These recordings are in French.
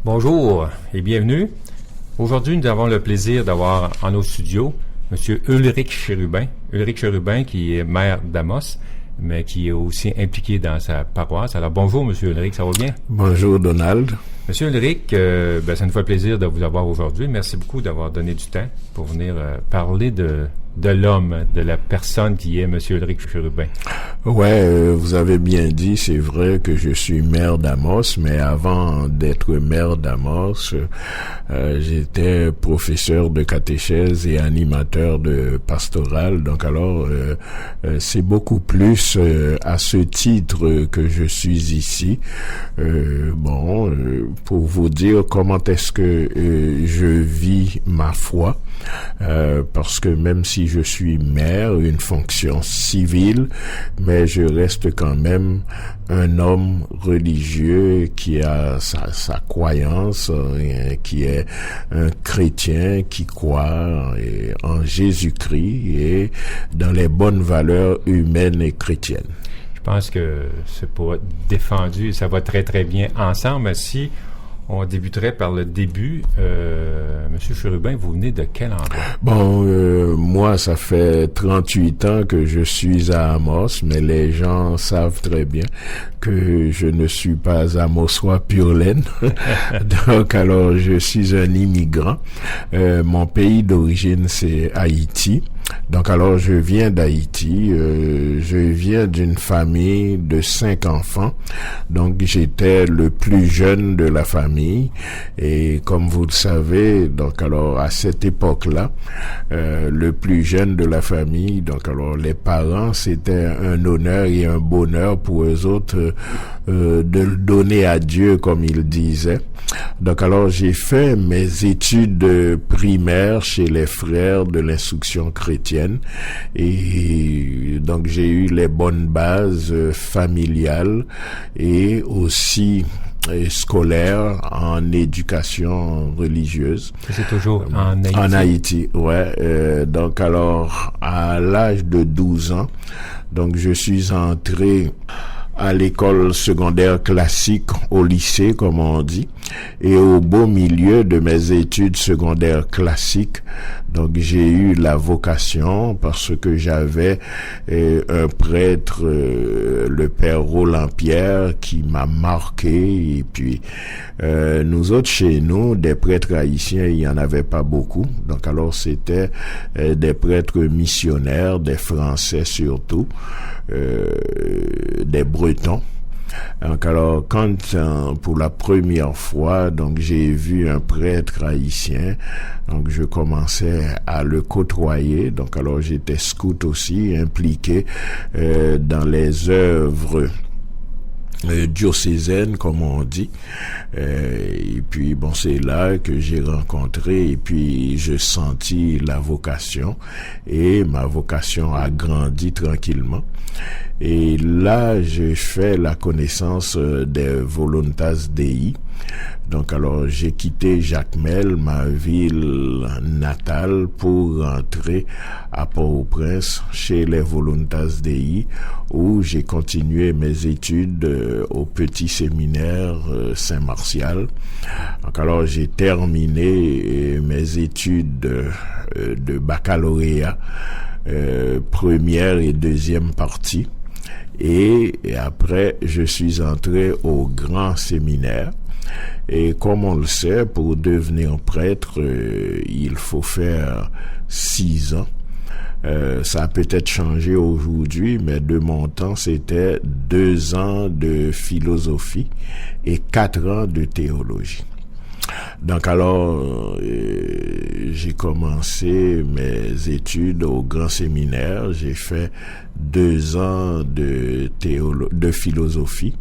Bonjour et bienvenue. Aujourd'hui, nous avons le plaisir d'avoir en nos studios M. Ulrich Cherubin. Ulrich Cherubin qui est maire d'Amos, mais qui est aussi impliqué dans sa paroisse. Alors bonjour M. Ulrich, ça va bien? Bonjour Donald. Monsieur Ulrich, ça nous fait plaisir de vous avoir aujourd'hui. Merci beaucoup d'avoir donné du temps pour venir parler de l'homme, de la personne qui est Monsieur Ulrich Cherubin. Ouais, vous avez bien dit, c'est vrai que je suis maire d'Amos, mais avant d'être maire d'Amos, j'étais professeur de catéchèse et animateur de pastoral. Donc alors, c'est beaucoup plus à ce titre que je suis ici. Pour vous dire comment est-ce que je vis ma foi, parce que même si je suis maire, une fonction civile, mais je reste quand même un homme religieux qui a sa croyance, qui est un chrétien qui croit en Jésus-Christ et dans les bonnes valeurs humaines et chrétiennes. Je pense que c'est pour être défendu, ça va très très bien ensemble. Si on débuterait par le début, Monsieur Cherubin, vous venez de quel endroit? Moi, ça fait 38 ans que je suis à Amos, mais les gens savent très bien que je ne suis pas amosois pur laine. Donc, alors, je suis un immigrant. Mon pays d'origine, c'est Haïti. Donc alors je viens d'Haïti, je viens d'une famille de 5 enfants, donc j'étais le plus jeune de la famille et comme vous le savez, donc alors à cette époque-là, le plus jeune de la famille, donc alors les parents, c'était un honneur et un bonheur pour eux autres de le donner à Dieu comme ils disaient. Donc alors j'ai fait mes études primaires chez les frères de l'instruction chrétienne et donc j'ai eu les bonnes bases familiales et aussi scolaires en éducation religieuse. C'est toujours en Haïti? En Haïti, ouais. Donc alors à l'âge de 12 ans, donc je suis entré à l'école secondaire classique, au lycée, comme on dit, et au beau milieu de mes études secondaires classiques. Donc, j'ai eu la vocation parce que j'avais un prêtre, le père Roland Pierre, qui m'a marqué. Et puis, nous autres, chez nous, des prêtres haïtiens, il y en avait pas beaucoup. Donc, alors, c'était des prêtres missionnaires, des Français surtout, des Bretons. Donc alors quand pour la première fois donc j'ai vu un prêtre haïtien, donc je commençais à le côtoyer. Donc alors j'étais scout aussi, impliqué dans les œuvres diocésaine comme on dit, et puis bon c'est là que j'ai rencontré et puis je sentis la vocation et ma vocation a grandi tranquillement et là j'ai fait la connaissance des Voluntas Dei. Donc alors j'ai quitté Jacmel, ma ville natale, pour rentrer à Port-au-Prince chez les Voluntas Dei où j'ai continué mes études au petit séminaire Saint-Martial. Donc alors j'ai terminé mes études de baccalauréat, première et deuxième partie. Et après, je suis entré au grand séminaire. Et comme on le sait, pour devenir prêtre, il faut faire 6 ans. Ça a peut-être changé aujourd'hui, mais de mon temps, c'était 2 ans de philosophie et 4 ans de théologie. Donc alors, j'ai commencé mes études au grand séminaire. J'ai fait 2 ans de philosophie,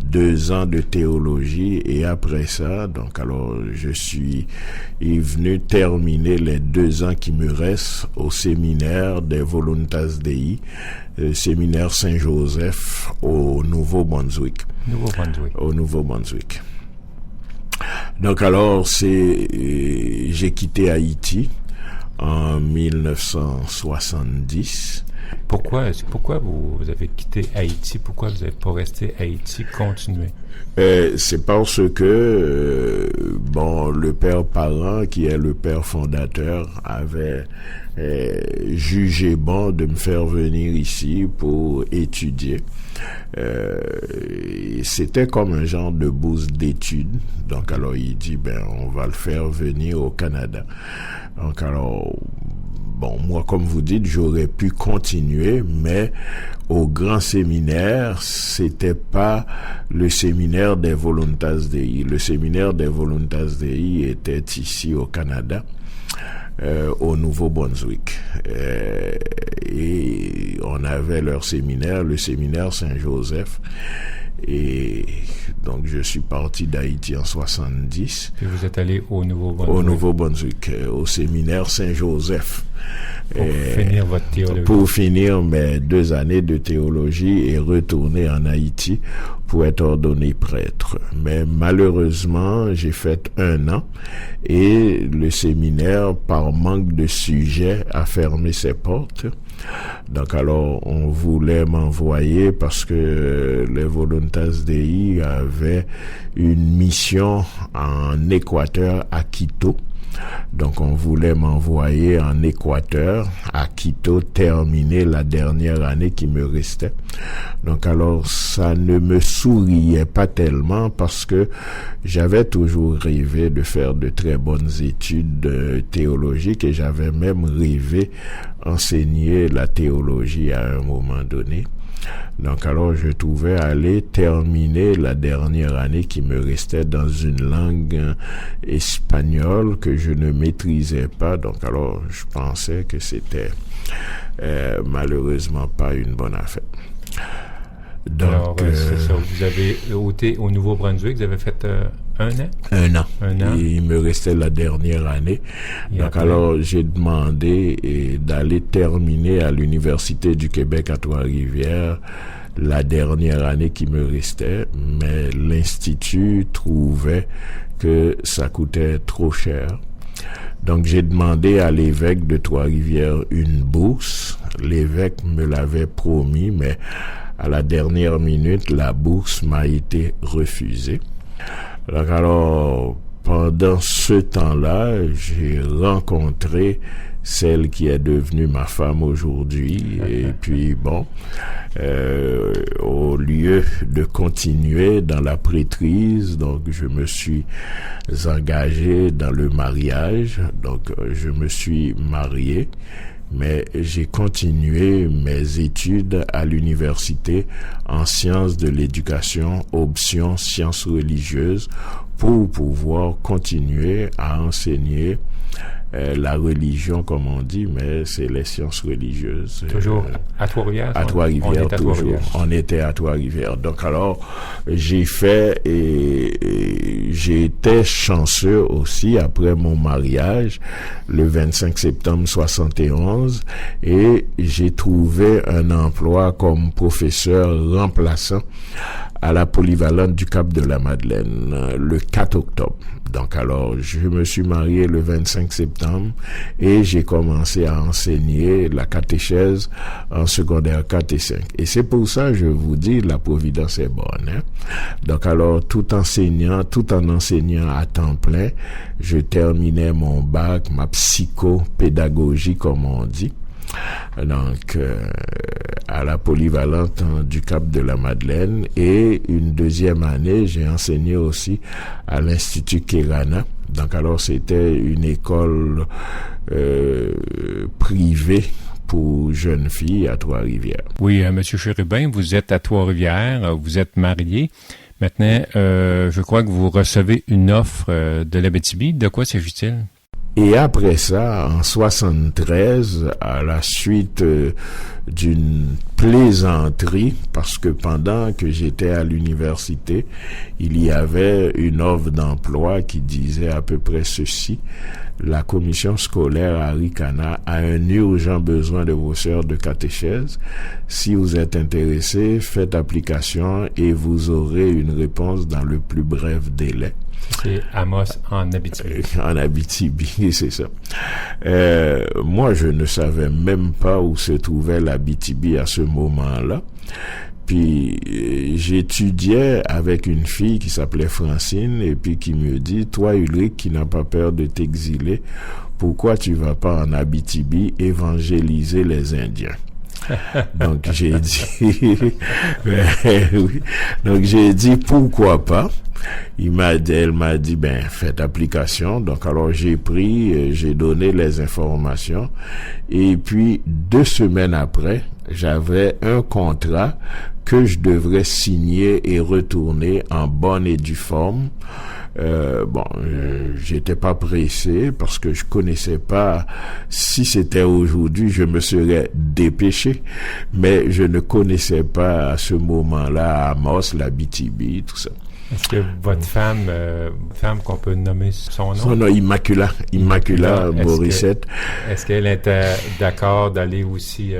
2 ans de théologie et après ça, donc alors je suis venu terminer les 2 ans qui me restent au séminaire des Voluntas Dei, séminaire Saint-Joseph au Nouveau-Brunswick. Au Nouveau-Brunswick. Donc alors j'ai quitté Haïti en 1970 Pourquoi vous avez quitté Haïti? Pourquoi vous n'êtes pas resté à Haïti, continuer? C'est parce que, le père Parent, qui est le père fondateur, avait jugé bon de me faire venir ici pour étudier. C'était comme un genre de bourse d'études. Donc alors il dit, on va le faire venir au Canada. Donc alors, moi, comme vous dites, j'aurais pu continuer, mais au grand séminaire, c'était pas le séminaire des Voluntas Dei. Le séminaire des Voluntas Dei était ici au Canada, au Nouveau-Brunswick. Et on avait leur séminaire, le séminaire Saint-Joseph. Et donc, je suis parti d'Haïti en 70. Et vous êtes allé au Nouveau-Brunswick? Au Nouveau-Brunswick, au séminaire Saint-Joseph. Pour finir votre théologie? Pour finir mes 2 années de théologie et retourner en Haïti pour être ordonné prêtre. Mais malheureusement, j'ai fait 1 an et le séminaire, par manque de sujets, a fermé ses portes. Donc alors, on voulait m'envoyer parce que les Voluntas Dei avaient une mission en Équateur, à Quito. Donc on voulait m'envoyer en Équateur, à Quito, terminer la dernière année qui me restait. Donc alors ça ne me souriait pas tellement parce que j'avais toujours rêvé de faire de très bonnes études théologiques et j'avais même rêvé enseigner la théologie à un moment donné. Donc alors je trouvais aller terminer la dernière année qui me restait dans une langue espagnole que je ne maîtrisais pas. Donc alors je pensais que c'était malheureusement pas une bonne affaire. Donc, alors c'est ça, vous avez ôté au Nouveau-Brunswick, vous avez fait 1 an? 1 an. 1 an. Et il me restait la dernière année. Et donc après, alors j'ai demandé d'aller terminer à l'Université du Québec à Trois-Rivières la dernière année qui me restait, mais l'Institut trouvait que ça coûtait trop cher. Donc j'ai demandé à l'évêque de Trois-Rivières une bourse. L'évêque me l'avait promis, mais à la dernière minute, la bourse m'a été refusée. Donc alors, pendant ce temps-là, j'ai rencontré celle qui est devenue ma femme aujourd'hui. Et puis au lieu de continuer dans la prêtrise, donc je me suis engagé dans le mariage. Donc je me suis marié. Mais j'ai continué mes études à l'université en sciences de l'éducation, option sciences religieuses, pour pouvoir continuer à enseigner la religion, comme on dit, mais c'est les sciences religieuses. Toujours à Trois-Rivières? À Trois-Rivières, toujours. On était à Trois-Rivières. Donc alors, j'ai fait et j'ai été chanceux aussi après mon mariage, le 25 septembre 71, et j'ai trouvé un emploi comme professeur remplaçant à la polyvalente du Cap de la Madeleine, le 4 octobre. Donc alors, je me suis marié le 25 septembre et j'ai commencé à enseigner la catéchèse en secondaire 4 et 5. Et c'est pour ça, je vous dis, la providence est bonne. Donc alors, tout en enseignant à temps plein, je terminais mon bac, ma psychopédagogie, comme on dit. Donc à la polyvalente du Cap de la Madeleine, et une deuxième année j'ai enseigné aussi à l'Institut Kerana. Donc alors c'était une école privée pour jeunes filles à Trois-Rivières. Oui, Monsieur Chérubin, vous êtes à Trois-Rivières, vous êtes marié. Maintenant, je crois que vous recevez une offre de l'Abitibi. De quoi s'agit-il? Et après ça, en 73, à la suite d'une plaisanterie, parce que pendant que j'étais à l'université, il y avait une offre d'emploi qui disait à peu près ceci: la commission scolaire à Ricana a un urgent besoin de vos sœurs de catéchèse. Si vous êtes intéressés, faites application et vous aurez une réponse dans le plus bref délai. C'est Amos en Abitibi. En Abitibi, c'est ça. Moi, je ne savais même pas où se trouvait la l'Abitibi à ce moment-là. Puis j'étudiais avec une fille qui s'appelait Francine et puis qui me dit, toi Ulrich qui n'as pas peur de t'exiler, pourquoi tu vas pas en Abitibi évangéliser les Indiens? Donc j'ai dit oui. Donc j'ai dit pourquoi pas. Elle m'a dit faites application. Donc alors j'ai donné les informations et puis 2 semaines après, j'avais un contrat que je devrais signer et retourner en bonne et due forme. J'étais pas pressé parce que je connaissais pas. Si c'était aujourd'hui, je me serais dépêché, mais je ne connaissais pas à ce moment-là Amos, l'Abitibi, tout ça. Est-ce que votre femme qu'on peut nommer son nom? Son nom, Immacula Morissette. Est-ce qu'elle était d'accord d'aller aussi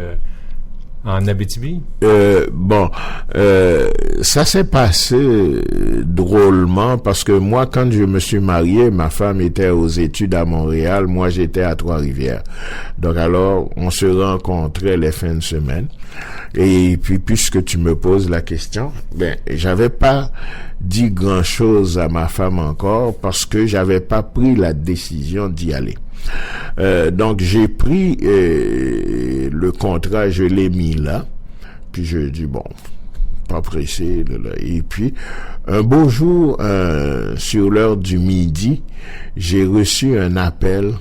en Abitibi? Ça s'est passé drôlement parce que moi, quand je me suis marié, ma femme était aux études à Montréal, moi j'étais à Trois-Rivières. Donc alors, on se rencontrait les fins de semaine. Et puis, puisque tu me poses la question, j'avais pas dit grand-chose à ma femme encore parce que j'avais pas pris la décision d'y aller. Donc j'ai pris le contrat, je l'ai mis là, puis je dis pas pressé. Et puis un beau jour, sur l'heure du midi, j'ai reçu un appel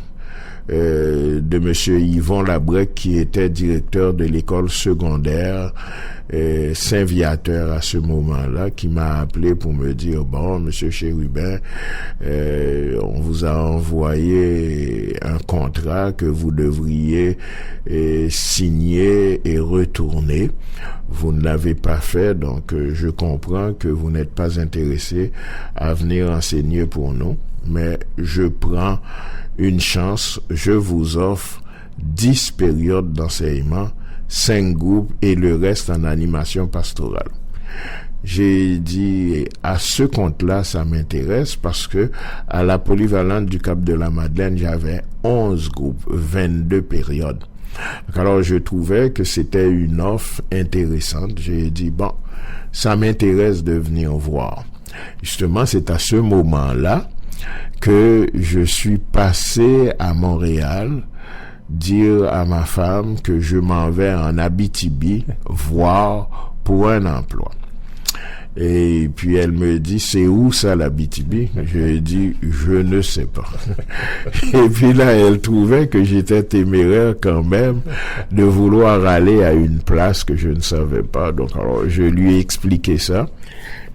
de monsieur Yvon Labrec qui était directeur de l'école secondaire Saint-Viateur à ce moment-là, qui m'a appelé pour me dire monsieur Chérubin, on vous a envoyé un contrat que vous devriez signer et retourner. Vous ne l'avez pas fait, donc je comprends que vous n'êtes pas intéressé à venir enseigner pour nous, mais je prends une chance, je vous offre 10 périodes d'enseignement, 5 groupes et le reste en animation pastorale. J'ai dit, à ce compte-là, ça m'intéresse parce que à la polyvalente du Cap de la Madeleine, j'avais 11 groupes, 22 périodes. Donc alors, je trouvais que c'était une offre intéressante. J'ai dit, ça m'intéresse de venir voir. Justement, c'est à ce moment-là que je suis passé à Montréal dire à ma femme que je m'en vais en Abitibi voir pour un emploi. Et puis elle me dit, c'est où ça l'Abitibi? Je dis, je ne sais pas. Et puis là, elle trouvait que j'étais téméraire quand même de vouloir aller à une place que je ne savais pas. Donc alors, je lui ai expliqué ça.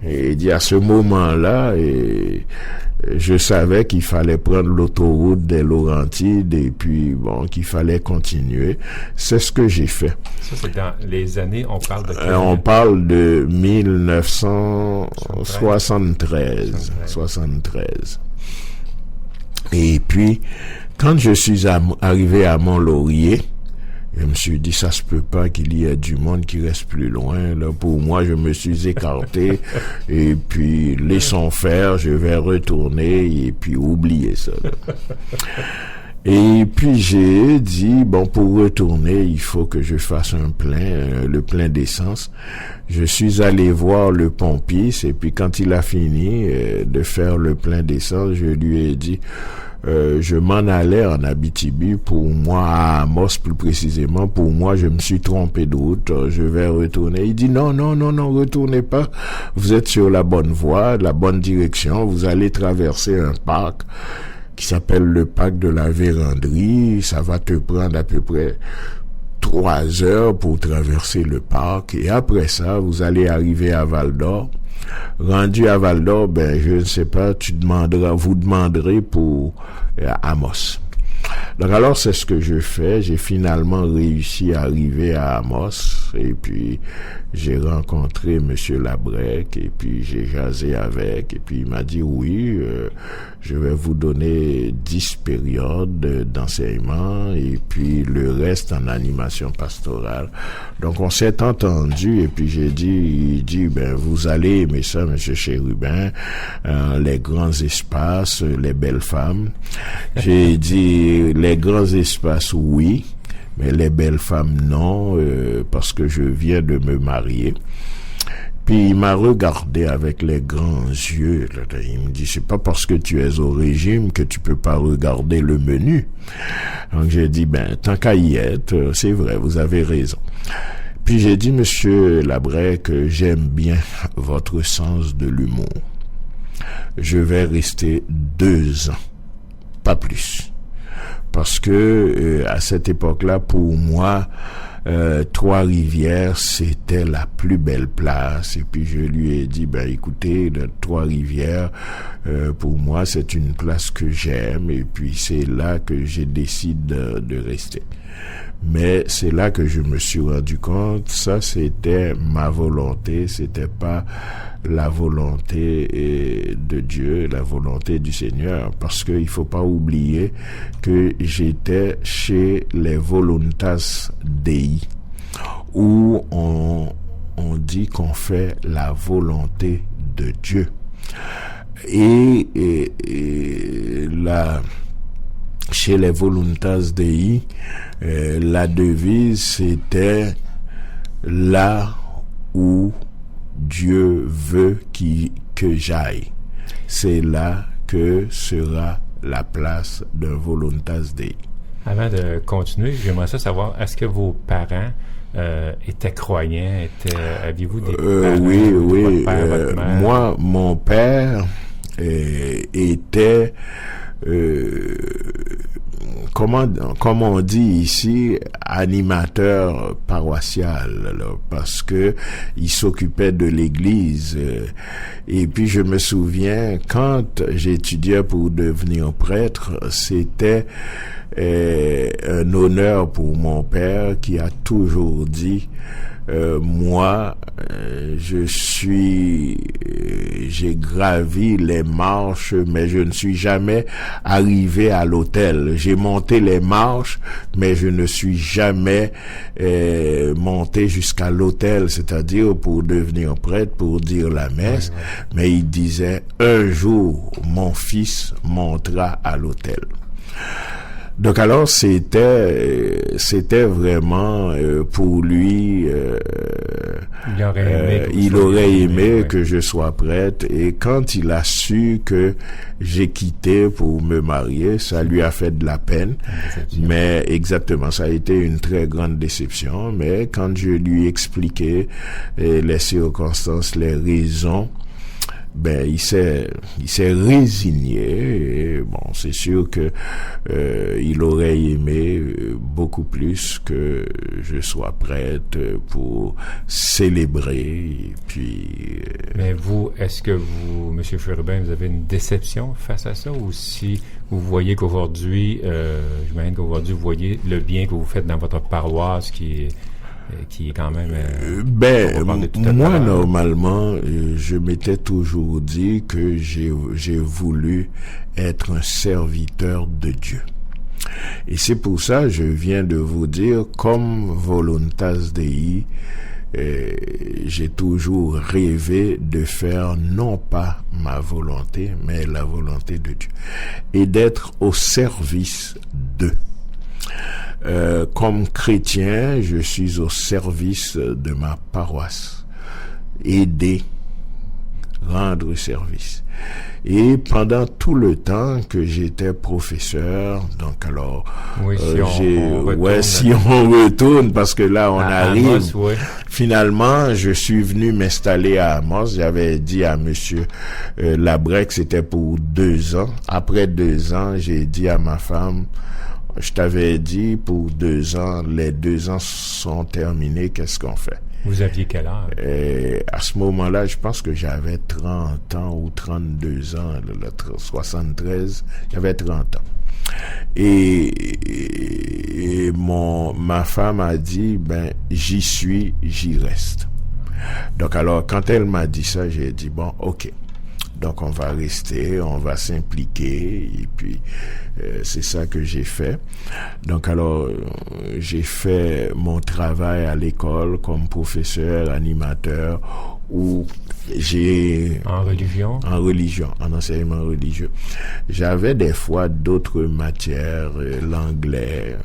Et dit à ce moment-là, je savais qu'il fallait prendre l'autoroute des Laurentides et puis qu'il fallait continuer. C'est ce que j'ai fait. Ça, c'est dans les années, on parle de quelle on parle de 1973. Et puis, quand je suis arrivé à Mont-Laurier, je me suis dit, ça se peut pas qu'il y ait du monde qui reste plus loin. Là, pour moi, je me suis écarté. Et puis, laissons faire, je vais retourner et puis oublier ça. Là. Et puis, j'ai dit, pour retourner, il faut que je fasse un plein, le plein d'essence. Je suis allé voir le pompiste et puis quand il a fini de faire le plein d'essence, je lui ai dit, je m'en allais en Abitibi, pour moi, à Amos plus précisément, pour moi, je me suis trompé de route, je vais retourner. Il dit non, retournez pas, vous êtes sur la bonne voie, la bonne direction, vous allez traverser un parc qui s'appelle le parc de la Vérandrie, ça va te prendre à peu près 3 heures pour traverser le parc, et après ça, vous allez arriver à Val-d'Or. Rendu à Val-d'Or, je ne sais pas, vous demanderez pour Amos. Donc alors, c'est ce que je fais. J'ai finalement réussi à arriver à Amos, et puis j'ai rencontré monsieur Labrec, et puis j'ai jasé avec, et puis il m'a dit oui, je vais vous donner 10 périodes d'enseignement, et puis le reste en animation pastorale. Donc on s'est entendu, et puis il dit, vous allez aimer ça, monsieur Chérubin, les grands espaces, les belles femmes. J'ai dit, les grands espaces, oui, mais les belles femmes, non, parce que je viens de me marier. Puis il m'a regardé avec les grands yeux. Il me dit, c'est pas parce que tu es au régime que tu peux pas regarder le menu. Donc j'ai dit, tant qu'à y être, c'est vrai, vous avez raison. Puis j'ai dit, Monsieur Labrec, que j'aime bien votre sens de l'humour. Je vais rester 2 ans, pas plus. Parce que à cette époque-là, pour moi, Trois-Rivières, c'était la plus belle place. Et puis je lui ai dit, écoutez, Trois-Rivières, pour moi, c'est une place que j'aime. Et puis c'est là que j'ai décidé de rester. Mais c'est là que je me suis rendu compte, ça c'était ma volonté, c'était pas la volonté de Dieu, la volonté du Seigneur, parce que il faut pas oublier que j'étais chez les Voluntas Dei, où on dit qu'on fait la volonté de Dieu. Et là, chez les Voluntas Dei, la devise c'était là où Dieu veut que j'aille. C'est là que sera la place d'un Voluntas Dei. Avant de continuer, j'aimerais savoir, est-ce que vos parents étaient croyants? Aviez-vous des parents? Oui. Votre père, votre mère? Moi, mon père était... comme on dit ici, animateur paroissial, alors, parce que il s'occupait de l'église. Et puis je me souviens, quand j'étudiais pour devenir prêtre, c'était un honneur pour mon père qui a toujours dit, j'ai gravi les marches, mais je ne suis jamais arrivé à l'autel. J'ai monté les marches, mais je ne suis jamais monté jusqu'à l'autel, c'est-à-dire pour devenir prêtre, pour dire la messe. Ouais. Mais il disait, un jour, mon fils montera à l'autel. Donc alors c'était vraiment pour lui il aurait aimé que je sois prêtre, et quand il a su que j'ai quitté pour me marier, ça lui a fait de la peine. Mais exactement, ça a été une très grande déception, mais quand je lui ai expliqué les circonstances, les raisons, il s'est résigné. Et bon, c'est sûr que il aurait aimé beaucoup plus que je sois prête pour célébrer. Et puis. Mais vous, est-ce que vous, Monsieur Chérubin, vous avez une déception face à ça, ou si vous voyez qu'aujourd'hui, j'imagine qu'aujourd'hui vous voyez le bien que vous faites dans votre paroisse, qui est quand même... moi, normalement, je m'étais toujours dit que j'ai voulu être un serviteur de Dieu. Et c'est pour ça, je viens de vous dire, comme Voluntas Dei, j'ai toujours rêvé de faire non pas ma volonté, mais la volonté de Dieu. Et d'être au service d'eux. Comme chrétien, je suis au service de ma paroisse. Aider, rendre service. Et pendant tout le temps que j'étais professeur, donc alors, si on retourne, parce que là on arrive, Amos, ouais. Finalement, je suis venu m'installer à Amos. J'avais dit à Monsieur Labrec, c'était pour 2 ans. Après 2 ans, j'ai dit à ma femme, je t'avais dit pour 2 ans, les 2 ans sont terminés, qu'est-ce qu'on fait? Vous aviez quel âge? À ce moment-là, je pense que j'avais 30 ans ou 32 ans, 73, j'avais 30 ans. Et ma femme a dit, j'y suis, j'y reste. Donc alors, quand elle m'a dit ça, j'ai dit, bon, ok. Donc on va rester, on va s'impliquer, et puis c'est ça que j'ai fait. Donc alors j'ai fait mon travail à l'école comme professeur, animateur, où j'ai... En religion? En religion, en enseignement religieux. J'avais des fois d'autres matières, l'anglais,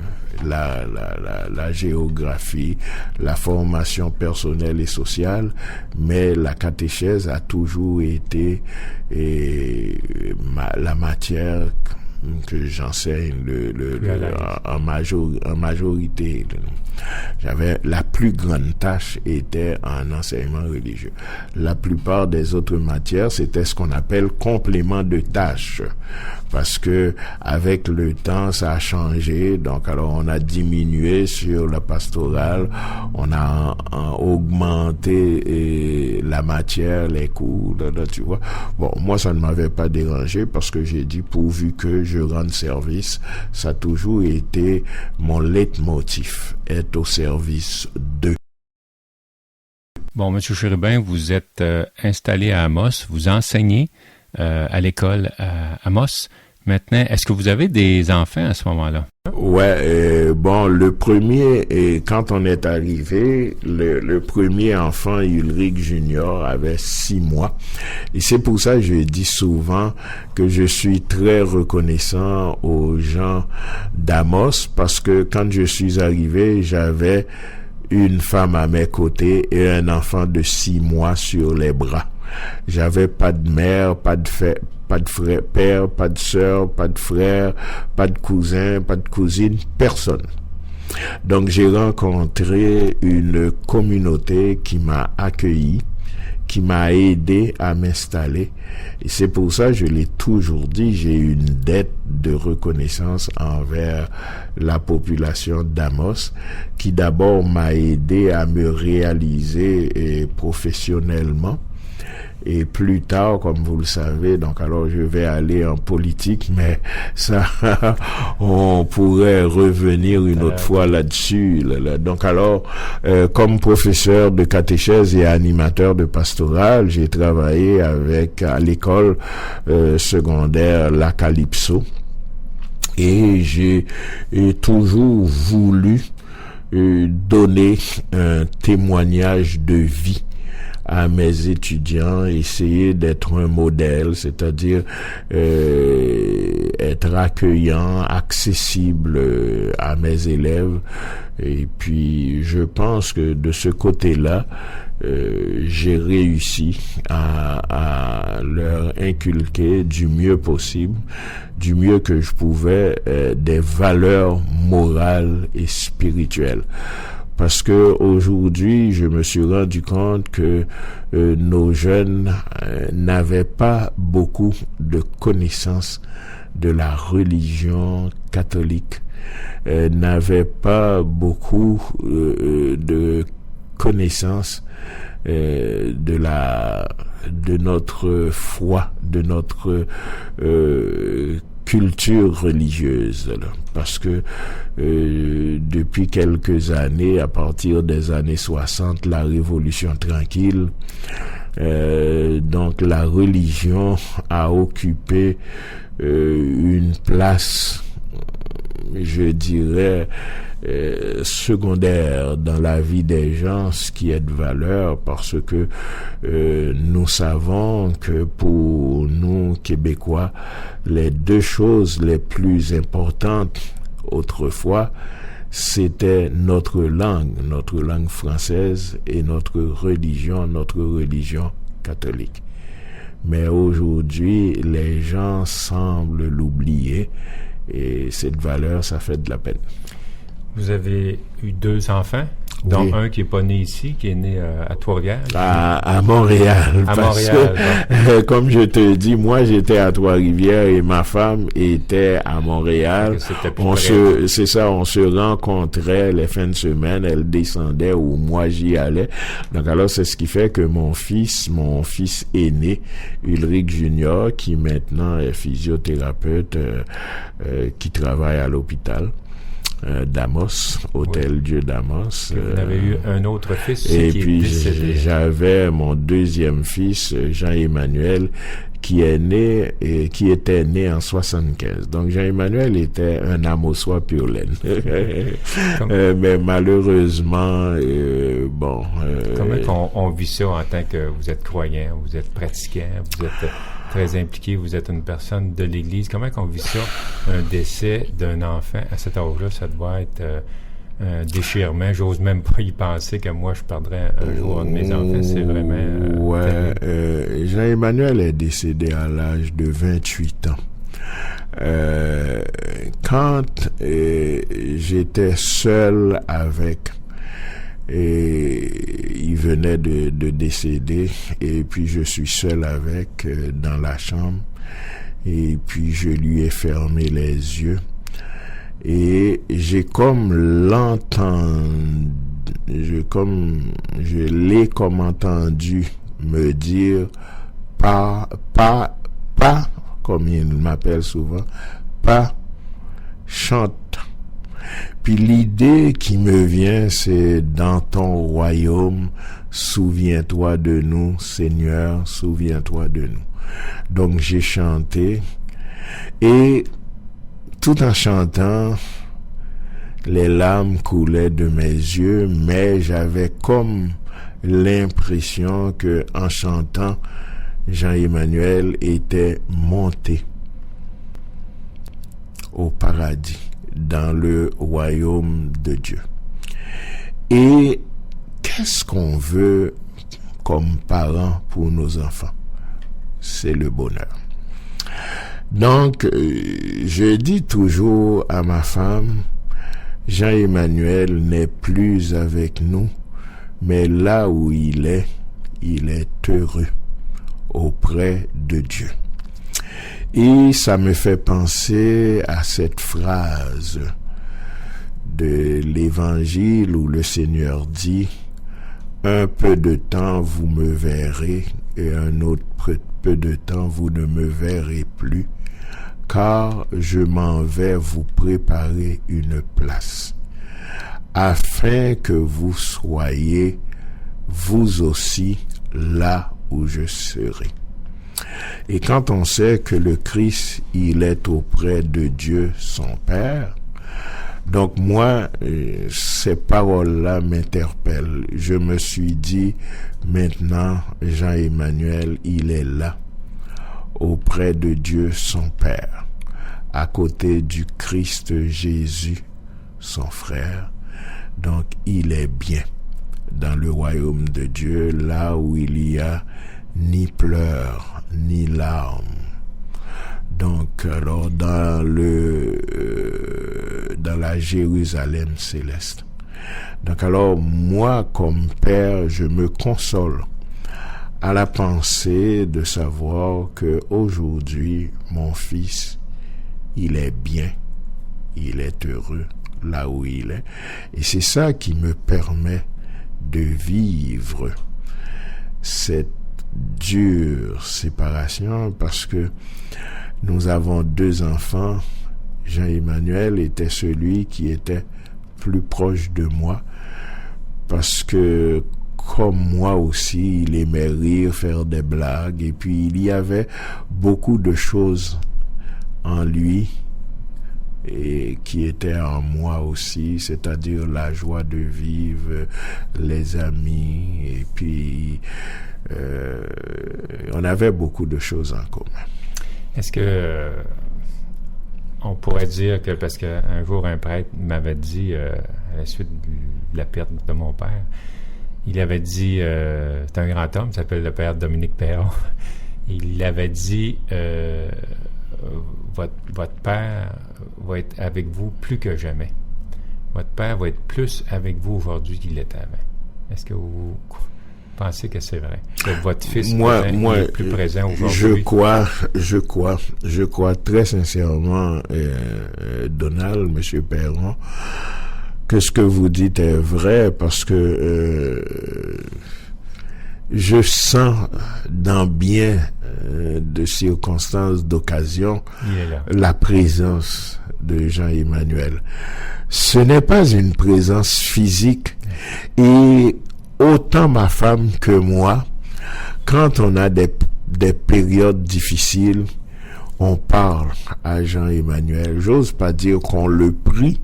la géographie, la formation personnelle et sociale, mais la catéchèse a toujours été la matière que j'enseigne en majorité. J'avais la plus grande tâche était en enseignement religieux. La plupart des autres matières, c'était ce qu'on appelle complément de tâches, parce que avec le temps, ça a changé. Donc, alors, on a diminué sur la pastorale, on a augmenté la matière, les cours, tu vois. Bon, moi, ça ne m'avait pas dérangé parce que j'ai dit, pourvu que je rende service, ça a toujours été mon leitmotiv, être au service d'eux. Bon, M. Chérubin, vous êtes installé à Amos, vous enseignez à l'école à Amos. Maintenant, est-ce que vous avez des enfants à ce moment-là? Ouais, bon, le premier, quand on est arrivé, le premier enfant, Ulrich Junior, avait 6 mois. Et c'est pour ça que je dis souvent que je suis très reconnaissant aux gens d'Amos, parce que quand je suis arrivé, j'avais une femme à mes côtés et un enfant de 6 mois sur les bras. J'avais pas de mère, pas de frère, pas de sœur, pas de frère, pas de cousin, pas de cousine, personne. Donc j'ai rencontré une communauté qui m'a accueilli, qui m'a aidé à m'installer. Et c'est pour ça, je l'ai toujours dit, j'ai une dette de reconnaissance envers la population d'Amos, qui d'abord m'a aidé à me réaliser professionnellement. Et plus tard, comme vous le savez, donc alors je vais aller en politique, mais ça, on pourrait revenir une autre fois là-dessus. Donc alors, comme professeur de catéchèse et animateur de pastoral, j'ai travaillé à l'école secondaire La Calypso, et j'ai toujours voulu donner un témoignage de vie à mes étudiants, essayer d'être un modèle, c'est-à-dire être accueillant, accessible à mes élèves. Et puis je pense que de ce côté-là, j'ai réussi à leur inculquer du mieux possible, du mieux que je pouvais, des valeurs morales et spirituelles. Parce que aujourd'hui, je me suis rendu compte que nos jeunes n'avaient pas beaucoup de connaissances de la religion catholique, n'avaient pas beaucoup de connaissances de notre foi, de notre culture religieuse, parce que depuis quelques années, à partir des années 60, la Révolution tranquille, donc la religion a occupé une place, je dirais, secondaire dans la vie des gens, ce qui est de valeur, parce que nous savons que pour nous Québécois, les deux choses les plus importantes autrefois, c'était notre langue française, et notre religion catholique. Mais aujourd'hui, les gens semblent l'oublier, et cette valeur, ça fait de la peine. Vous avez eu 2 enfants, dont un qui n'est pas né ici, qui est né à Trois-Rivières. À Montréal. À parce Montréal. Que, comme je te dis, moi j'étais à Trois-Rivières et ma femme était à Montréal. On se rencontrait les fins de semaine, elle descendait ou moi j'y allais. Donc alors c'est ce qui fait que mon fils aîné, Ulrich Junior, qui maintenant est physiothérapeute, qui travaille à l'hôpital d'Amos, Hôtel Dieu d'Amos. Vous avez eu un autre fils et qui puis est décédé. J'avais mon deuxième fils, Jean-Emmanuel, qui était né en 75. Donc Jean-Emmanuel était un Amossois pur laine. Mais malheureusement, Comment on vit ça en tant que vous êtes croyant, vous êtes pratiquant, vous êtes très impliqué, vous êtes une personne de l'Église. Comment on vit ça, un décès d'un enfant à cet âge-là? Ça doit être un déchirement. J'ose même pas y penser que moi, je perdrais un jour un de mes enfants. C'est vraiment... Jean-Emmanuel est décédé à l'âge de 28 ans. Quand j'étais seul avec... il venait de décéder, et puis je suis seul avec dans la chambre, et puis je lui ai fermé les yeux, et j'ai comme je l'ai comme entendu me dire pas, comme il m'appelle souvent, pas, chante. Puis l'idée qui me vient, c'est dans ton royaume, souviens-toi de nous, Seigneur, souviens-toi de nous. Donc j'ai chanté, et tout en chantant, les larmes coulaient de mes yeux, mais j'avais comme l'impression que en chantant, Jean-Emmanuel était monté au paradis, dans le royaume de Dieu. Et qu'est-ce qu'on veut comme parents pour nos enfants? C'est le bonheur. Donc, je dis toujours à ma femme, Jean-Emmanuel n'est plus avec nous, mais là où il est heureux auprès de Dieu. Et ça me fait penser à cette phrase de l'Évangile où le Seigneur dit « Un peu de temps vous me verrez et un autre peu de temps vous ne me verrez plus, car je m'en vais vous préparer une place, afin que vous soyez vous aussi là où je serai. » Et quand on sait que le Christ, il est auprès de Dieu, son Père, donc moi, ces paroles-là m'interpellent. Je me suis dit, maintenant, Jean-Emmanuel, il est là, auprès de Dieu, son Père, à côté du Christ Jésus, son frère. Donc, il est bien dans le royaume de Dieu, là où il y a ni pleurs, ni larmes. Donc, alors, dans la Jérusalem céleste. Donc, alors, moi, comme père, je me console à la pensée de savoir que aujourd'hui, mon fils, il est bien, il est heureux là où il est. Et c'est ça qui me permet de vivre cette dure séparation, parce que nous avons 2 enfants. Jean-Emmanuel était celui qui était plus proche de moi, parce que comme moi aussi, il aimait rire, faire des blagues, et puis il y avait beaucoup de choses en lui et qui étaient en moi aussi, c'est-à-dire la joie de vivre, les amis, et puis on avait beaucoup de choses en commun. Est-ce que on pourrait dire que, parce qu'un jour un prêtre m'avait dit, à la suite de la perte de mon père, il avait dit, c'est un grand homme, il s'appelle le père Dominique Perron, il avait dit, votre père va être avec vous plus que jamais. Votre père va être plus avec vous aujourd'hui qu'il l'était avant. Est-ce que vous pensez que c'est vrai? Que votre fils est plus présent aujourd'hui? Je crois très sincèrement, Donald, Monsieur Perron, que ce que vous dites est vrai, parce que je sens dans bien de circonstances, d'occasions, la présence de Jean-Emmanuel. Ce n'est pas une présence physique, et autant ma femme que moi, quand on a des des périodes difficiles, on parle à Jean-Emmanuel. J'ose pas dire qu'on le prie,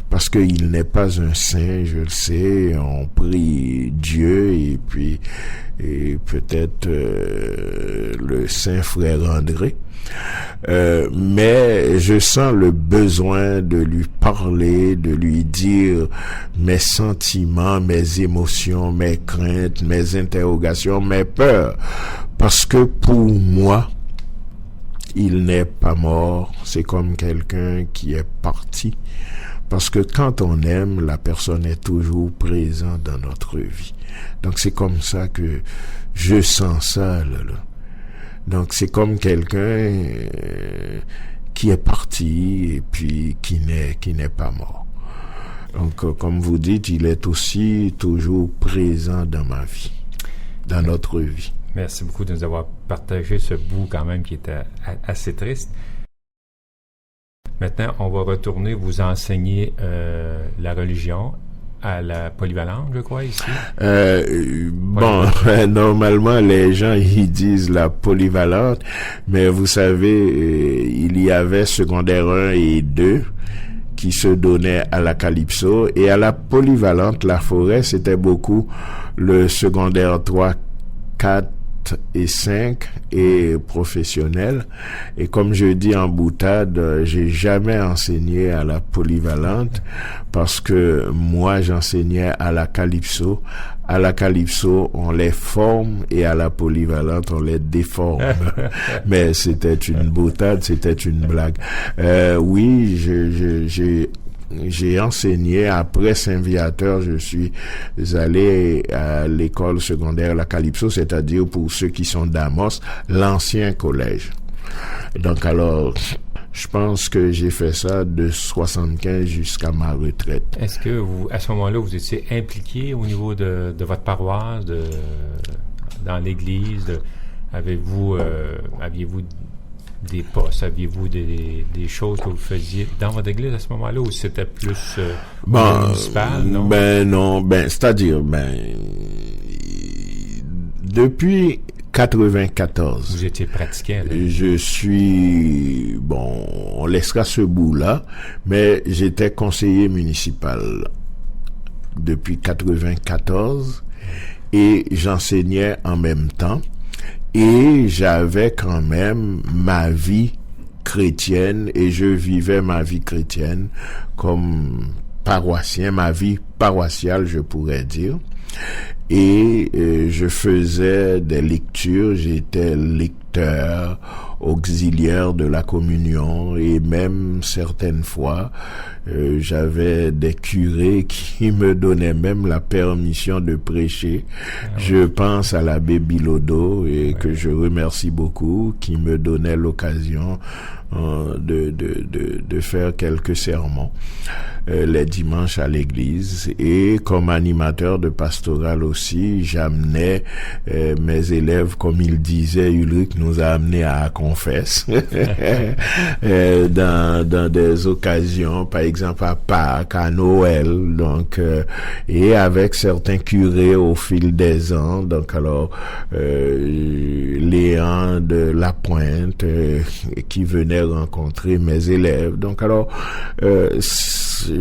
parce qu'il n'est pas un saint, je le sais. On prie Dieu et peut-être le saint frère André. Mais je sens le besoin de lui parler, de lui dire mes sentiments, mes émotions, mes craintes, mes interrogations, mes peurs. Parce que pour moi, il n'est pas mort, c'est comme quelqu'un qui est parti. Parce que quand on aime, la personne est toujours présente dans notre vie. Donc c'est comme ça que je sens ça, là. Donc c'est comme quelqu'un qui est parti et puis qui n'est pas mort. Donc comme vous dites, il est aussi toujours présent dans ma vie, dans notre vie. Merci beaucoup de nous avoir partagé ce bout quand même qui était assez triste. Maintenant, on va retourner vous enseigner la religion à la polyvalente, je crois, ici. Normalement, les gens, ils disent la polyvalente, mais vous savez, il y avait secondaire 1 et 2 qui se donnaient à la Calypso, et à la polyvalente, la forêt, c'était beaucoup le secondaire 3, 4, et 5 et professionnel. Et comme je dis en boutade, j'ai jamais enseigné à la polyvalente parce que moi j'enseignais à la Calypso. À la Calypso, on les forme et à la polyvalente, on les déforme. Mais c'était une boutade, c'était une blague. Oui, j'ai enseigné après Saint-Viateur, je suis allé à l'école secondaire La Calypso, c'est-à-dire pour ceux qui sont d'Amos, l'ancien collège. Donc alors, je pense que j'ai fait ça de 75 jusqu'à ma retraite. Est-ce que vous, à ce moment-là, vous étiez impliqué au niveau de votre paroisse, dans l'église? Aviez-vous des postes, aviez-vous des choses que vous faisiez dans votre église à ce moment-là, ou c'était plus municipal, non? Non, c'est-à-dire, depuis 94. Vous étiez pratiquant, là. Je suis, on laissera ce bout-là, mais j'étais conseiller municipal depuis 94 et j'enseignais en même temps. Et j'avais quand même ma vie chrétienne et je vivais ma vie chrétienne comme paroissien, ma vie paroissiale, je pourrais dire. Et je faisais des lectures, j'étais lecteur auxiliaire de la communion et même certaines fois j'avais des curés qui me donnaient même la permission de prêcher. Je pense à l'abbé Bilodeau et que je remercie beaucoup, qui me donnait l'occasion de faire quelques sermons les dimanches à l'église. Et comme animateur de pastoral aussi, j'amenais mes élèves, comme il disait, Ulrich nous a amenés à confesse dans des occasions, par exemple à Pâques, à Noël, donc et avec certains curés au fil des ans. Donc alors Léon de La Pointe qui venait rencontrer mes élèves. Donc alors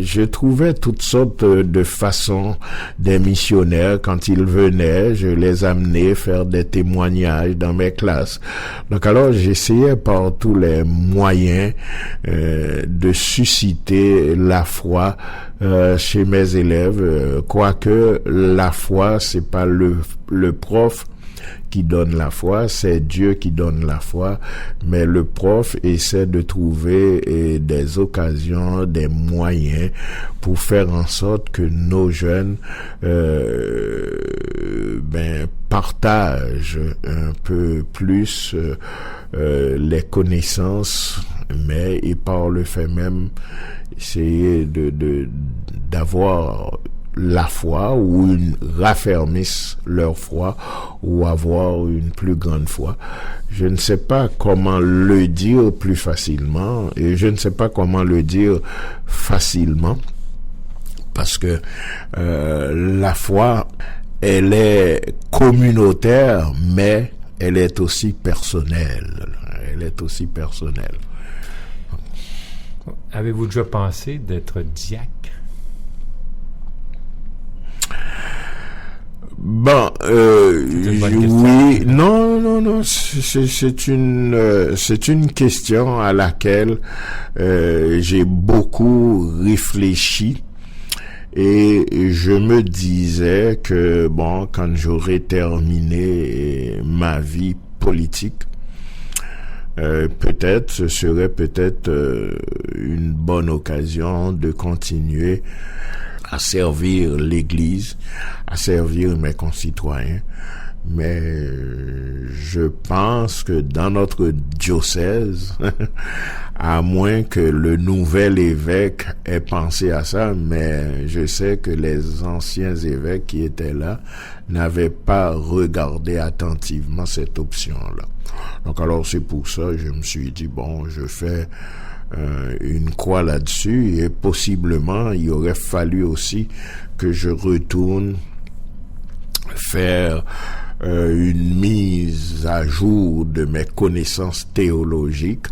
je trouvais toutes sortes de façons des missionnaires. Quand ils venaient, je les amenais faire des témoignages dans mes classes. Donc alors j'essayais par tous les moyens de susciter la foi chez mes élèves, quoique la foi, c'est pas le prof qui donne la foi, c'est Dieu qui donne la foi, mais le prof essaie de trouver des occasions, des moyens pour faire en sorte que nos jeunes partagent un peu plus les connaissances, mais et par le fait même essayer d'avoir la foi, ou raffermissent leur foi, ou avoir une plus grande foi. Je ne sais pas comment le dire plus facilement, et je ne sais pas comment le dire facilement, parce que la foi, elle est communautaire, mais elle est aussi personnelle. Elle est aussi personnelle. Avez-vous déjà pensé d'être diacre? Bon, oui, non, c'est une question à laquelle j'ai beaucoup réfléchi et je me disais que bon, quand j'aurais terminé ma vie politique, peut-être ce serait une bonne occasion de continuer à servir l'Église, à servir mes concitoyens. Mais je pense que dans notre diocèse, à moins que le nouvel évêque ait pensé à ça, mais je sais que les anciens évêques qui étaient là n'avaient pas regardé attentivement cette option-là. Donc alors c'est pour ça que je me suis dit, bon, je fais une croix là-dessus, et possiblement il aurait fallu aussi que je retourne faire une mise à jour de mes connaissances théologiques,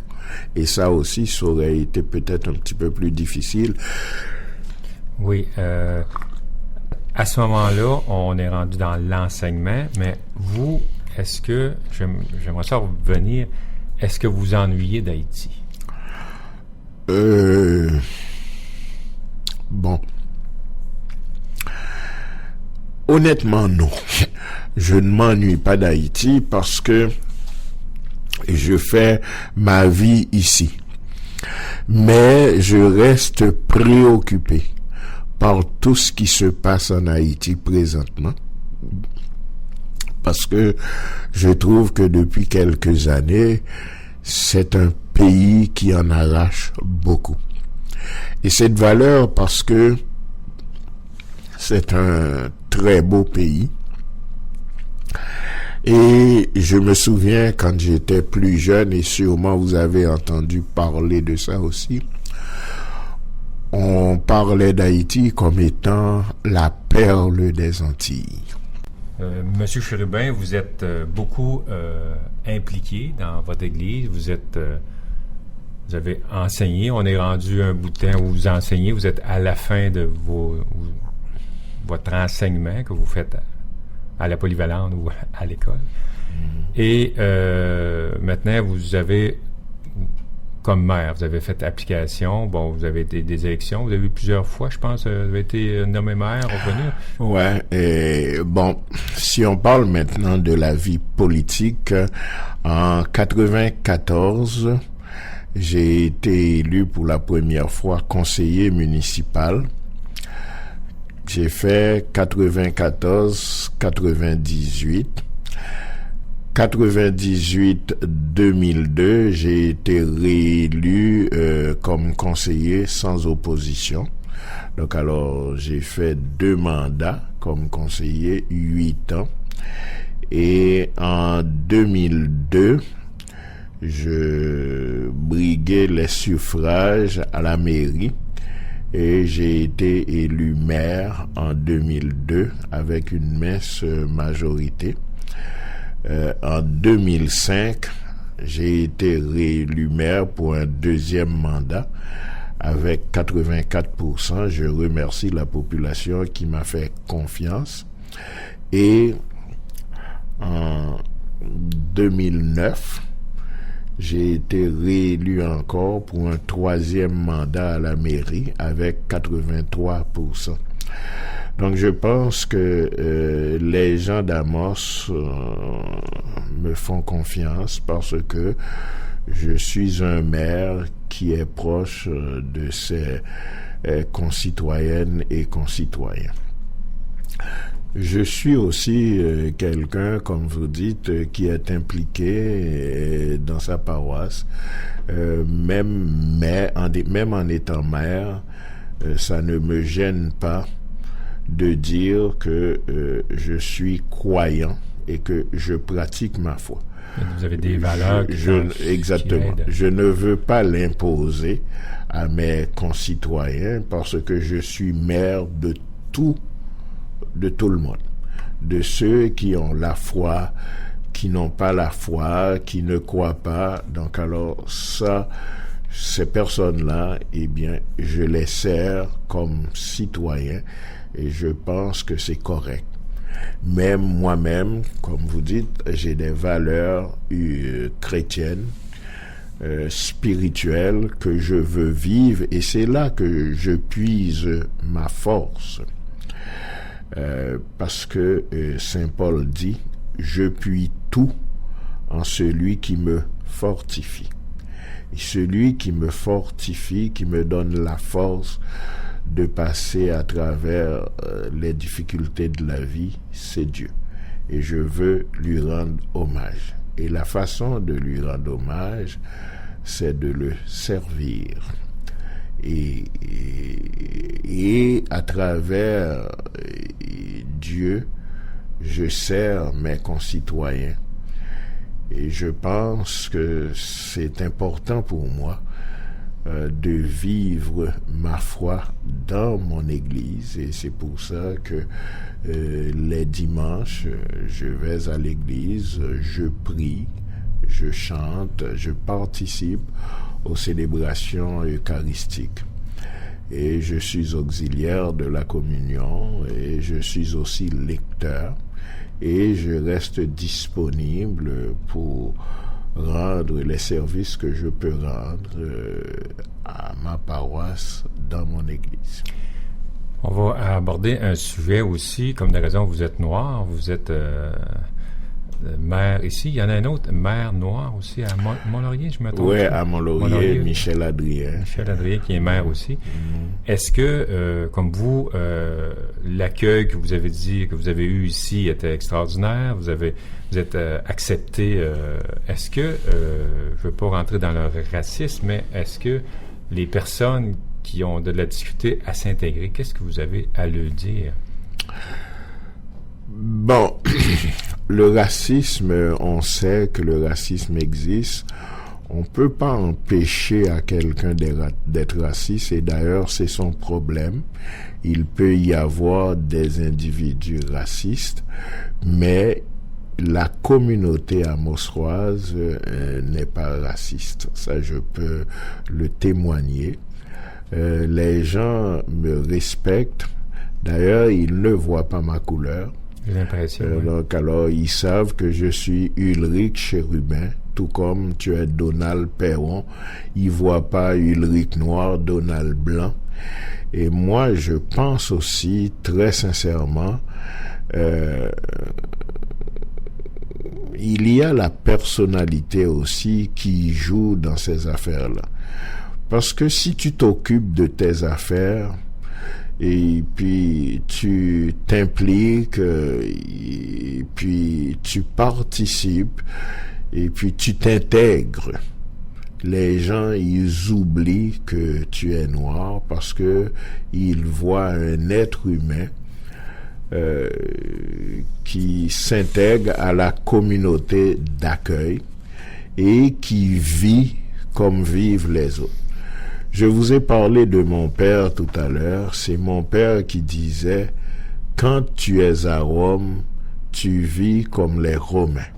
et ça aussi, ça aurait été peut-être un petit peu plus difficile. Oui, à ce moment-là, on est rendu dans l'enseignement, mais vous, est-ce que, j'aimerais ça revenir, est-ce que vous ennuyez d'Haïti? Bon. Honnêtement, non. Je ne m'ennuie pas d'Haïti parce que je fais ma vie ici. Mais je reste préoccupé par tout ce qui se passe en Haïti présentement. Parce que je trouve que depuis quelques années, c'est un pays qui en arrache beaucoup. Et cette valeur, parce que c'est un très beau pays. Et je me souviens quand j'étais plus jeune, et sûrement vous avez entendu parler de ça aussi, on parlait d'Haïti comme étant la perle des Antilles. Monsieur Chérubin, vous êtes beaucoup impliqué dans votre église. Vous avez enseigné. On est rendu un bout de temps où vous enseignez. Vous êtes à la fin de votre enseignement que vous faites à la polyvalente ou à l'école. Et maintenant, vous avez, comme maire, vous avez fait application. Bon, vous avez des élections. Vous avez eu plusieurs fois, je pense, vous avez été nommé maire, revenu. Ouais, et bon, si on parle maintenant de la vie politique, en 94, j'ai été élu pour la première fois conseiller municipal. J'ai fait 94-98. 98-2002, j'ai été réélu comme conseiller sans opposition. Donc alors, j'ai fait 2 mandats comme conseiller, 8 ans. Et en 2002, je briguais les suffrages à la mairie. Et j'ai été élu maire en 2002 avec une mince majorité. En 2005, j'ai été réélu maire pour un 2e mandat avec 84%. Je remercie la population qui m'a fait confiance. Et en 2009, j'ai été réélu encore pour un 3e mandat à la mairie avec 83%. Donc je pense que les gens d'Amos me font confiance parce que je suis un maire qui est proche de ses concitoyennes et concitoyens. Je suis aussi quelqu'un, comme vous dites, qui est impliqué dans sa paroisse. Même en étant maire, ça ne me gêne pas de dire que je suis croyant et que je pratique ma foi. Vous avez des valeurs exactement. Je ne veux pas l'imposer à mes concitoyens parce que je suis maire de tout le monde, de ceux qui ont la foi, qui n'ont pas la foi, qui ne croient pas. Donc alors ça, ces personnes-là, eh bien, je les sers comme citoyens et je pense que c'est correct. Même moi-même, comme vous dites, j'ai des valeurs chrétiennes, spirituelles que je veux vivre et c'est là que je puise ma force. Parce que Saint Paul dit « Je puis tout en celui qui me fortifie ». Et celui qui me fortifie, qui me donne la force de passer à travers les difficultés de la vie, c'est Dieu. Et je veux lui rendre hommage. Et la façon de lui rendre hommage, c'est de le servir. Et à travers Dieu, je sers mes concitoyens. Et je pense que c'est important pour moi de vivre ma foi dans mon église. Et c'est pour ça que les dimanches, je vais à l'église, je prie, je chante, je participe aux célébrations eucharistiques. Et je suis auxiliaire de la communion et je suis aussi lecteur. Et je reste disponible pour rendre les services que je peux rendre à ma paroisse dans mon église. On va aborder un sujet aussi, comme de raison vous êtes noir, vous êtes maire ici. Il y en a un autre, maire noir aussi à Mont-Laurier, je me trompe? Oui, à Mont-Laurier, Michel Adrien. Michel Adrien qui est maire aussi. Est-ce que, comme vous, l'accueil que vous avez dit, que vous avez eu ici était extraordinaire, vous êtes accepté, est-ce que, je veux pas rentrer dans le racisme, mais est-ce que les personnes qui ont de la difficulté à s'intégrer, qu'est-ce que vous avez à leur dire? Bon, le racisme, on sait que le racisme existe. On peut pas empêcher à quelqu'un d'être raciste et d'ailleurs c'est son problème. Il peut y avoir des individus racistes, mais la communauté amosroise n'est pas raciste. Ça, je peux le témoigner. Les gens me respectent. D'ailleurs, ils ne voient pas ma couleur. J'ai l'impression. Donc, alors, ils savent que je suis Ulrich Chérubin, tout comme tu es Donald Perron. Ils voient pas Ulrich noir, Donald blanc. Et moi, je pense aussi, très sincèrement, il y a la personnalité aussi qui joue dans ces affaires-là. Parce que si tu t'occupes de tes affaires, et puis tu t'impliques, et puis tu participes, et puis tu t'intègres, les gens, ils oublient que tu es noir parce que ils voient un être humain qui s'intègre à la communauté d'accueil et qui vit comme vivent les autres. Je vous ai parlé de mon père tout à l'heure. C'est mon père qui disait « Quand tu es à Rome, tu vis comme les Romains. »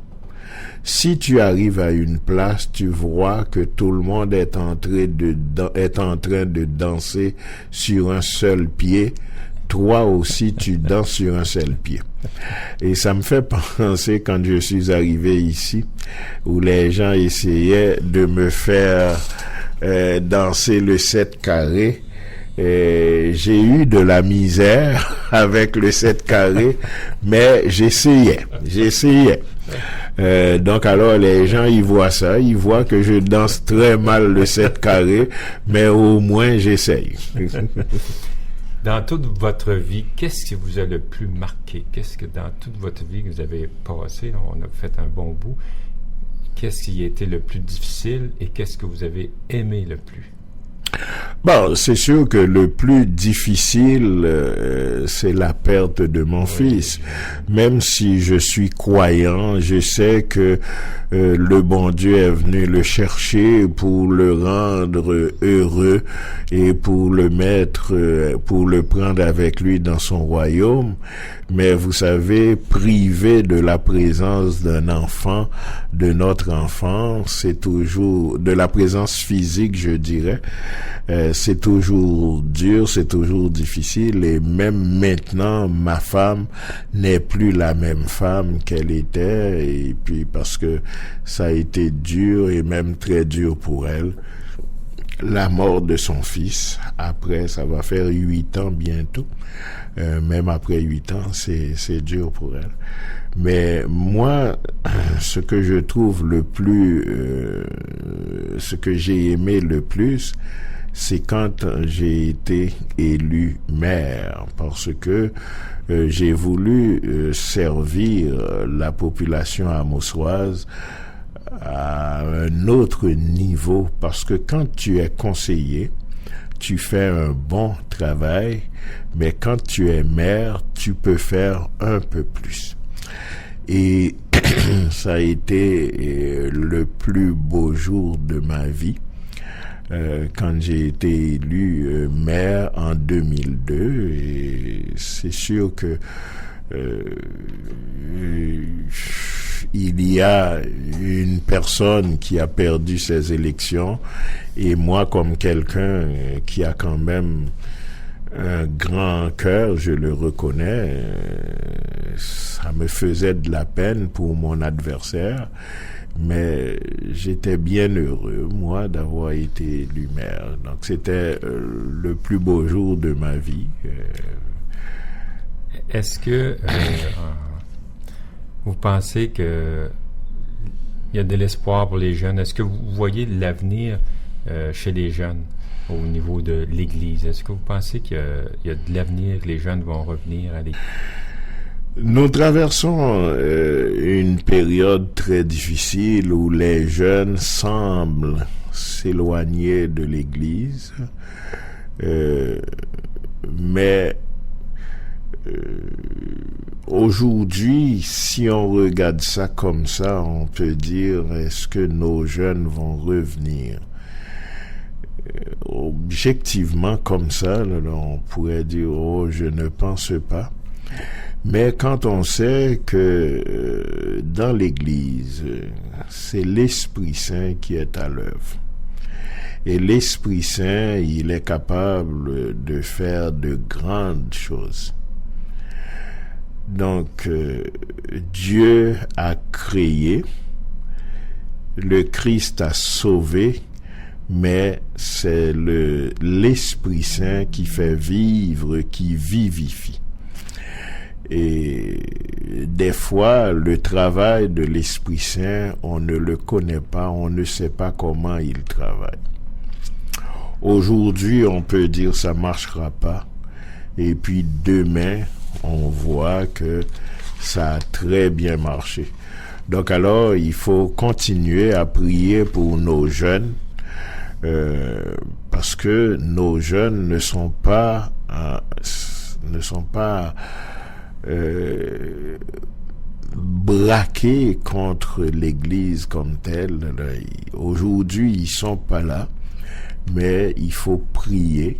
Si tu arrives à une place, tu vois que tout le monde est en train de danser sur un seul pied. Toi aussi, tu danses sur un seul pied. Et ça me fait penser quand je suis arrivé ici, où les gens essayaient de me faire danser le 7 carré. J'ai eu de la misère avec le 7 carré, mais j'essayais. Donc alors les gens ils voient ça, ils voient que je danse très mal le 7 carré, mais au moins j'essaye. Dans toute votre vie, qu'est-ce qui vous a le plus marqué? Qu'est-ce que dans toute votre vie que vous avez passé, on a fait un bon bout, qu'est-ce qui a été le plus difficile et qu'est-ce que vous avez aimé le plus? Bon, c'est sûr que le plus difficile, c'est la perte de mon fils. Même si je suis croyant, je sais que le bon Dieu est venu le chercher pour le rendre heureux et pour le mettre, pour le prendre avec lui dans son royaume. Mais vous savez, privé de la présence d'un enfant, de notre enfant, c'est toujours, de la présence physique, je dirais, c'est toujours dur, c'est toujours difficile. Et même maintenant, ma femme n'est plus la même femme qu'elle était. Et puis parce que ça a été dur et même très dur pour elle. La mort de son fils, après, ça va faire 8 ans bientôt. Même après 8 ans, c'est dur pour elle. Mais moi, ce que je trouve le plus, ce que j'ai aimé le plus, c'est quand j'ai été élu maire, parce que j'ai voulu servir la population amossoise à un autre niveau, parce que quand tu es conseiller, tu fais un bon travail, mais quand tu es maire, tu peux faire un peu plus. Et ça a été le plus beau jour de ma vie, quand j'ai été élu maire en 2002, et c'est sûr que il y a une personne qui a perdu ses élections, et moi, comme quelqu'un qui a quand même un grand cœur, je le reconnais, ça me faisait de la peine pour mon adversaire, mais j'étais bien heureux, moi, d'avoir été élu maire. Donc c'était le plus beau jour de ma vie. Est-ce que vous pensez que il y a de l'espoir pour les jeunes? Est-ce que vous voyez l'avenir chez les jeunes au niveau de l'Église? Est-ce que vous pensez qu'il y a de l'avenir, que les jeunes vont revenir à l'Église? Nous traversons une période très difficile où les jeunes semblent s'éloigner de l'Église, mais aujourd'hui, si on regarde ça comme ça, on peut dire, est-ce que nos jeunes vont revenir? Objectivement, comme ça, là, on pourrait dire, oh, je ne pense pas. Mais quand on sait que dans l'Église, c'est l'Esprit Saint qui est à l'œuvre. Et l'Esprit Saint, il est capable de faire de grandes choses. Donc, Dieu a créé, le Christ a sauvé, mais c'est l'Esprit Saint qui fait vivre, qui vivifie. Et des fois, le travail de l'Esprit Saint, on ne le connaît pas, on ne sait pas comment il travaille. Aujourd'hui, on peut dire ça marchera pas, et puis demain, on voit que ça a très bien marché. Donc alors, il faut continuer à prier pour nos jeunes, parce que nos jeunes ne sont pas braqués contre l'Église comme telle. Aujourd'hui, ils sont pas là, mais il faut prier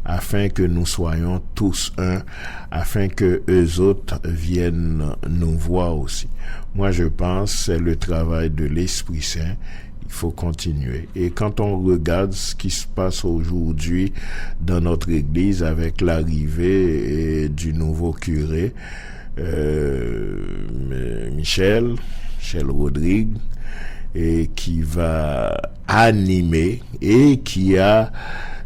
afin que nous soyons tous un, afin que eux autres viennent nous voir aussi. Moi, je pense que c'est le travail de l'Esprit Saint. Il faut continuer. Et quand on regarde ce qui se passe aujourd'hui dans notre Église avec l'arrivée du nouveau curé, Michel Rodrigue, et qui va animer et qui a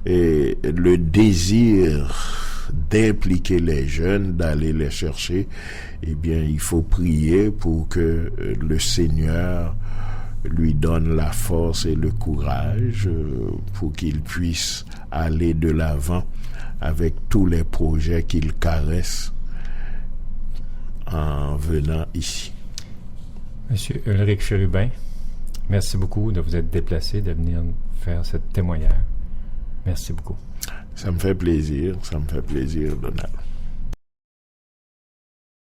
le désir d'impliquer les jeunes, d'aller les chercher, eh bien, il faut prier pour que le Seigneur lui donne la force et le courage pour qu'il puisse aller de l'avant avec tous les projets qu'il caresse en venant ici. Monsieur Ulrich Chérubin, merci beaucoup de vous être déplacé, de venir faire ce témoignage. Merci beaucoup. Ça me fait plaisir, Donald.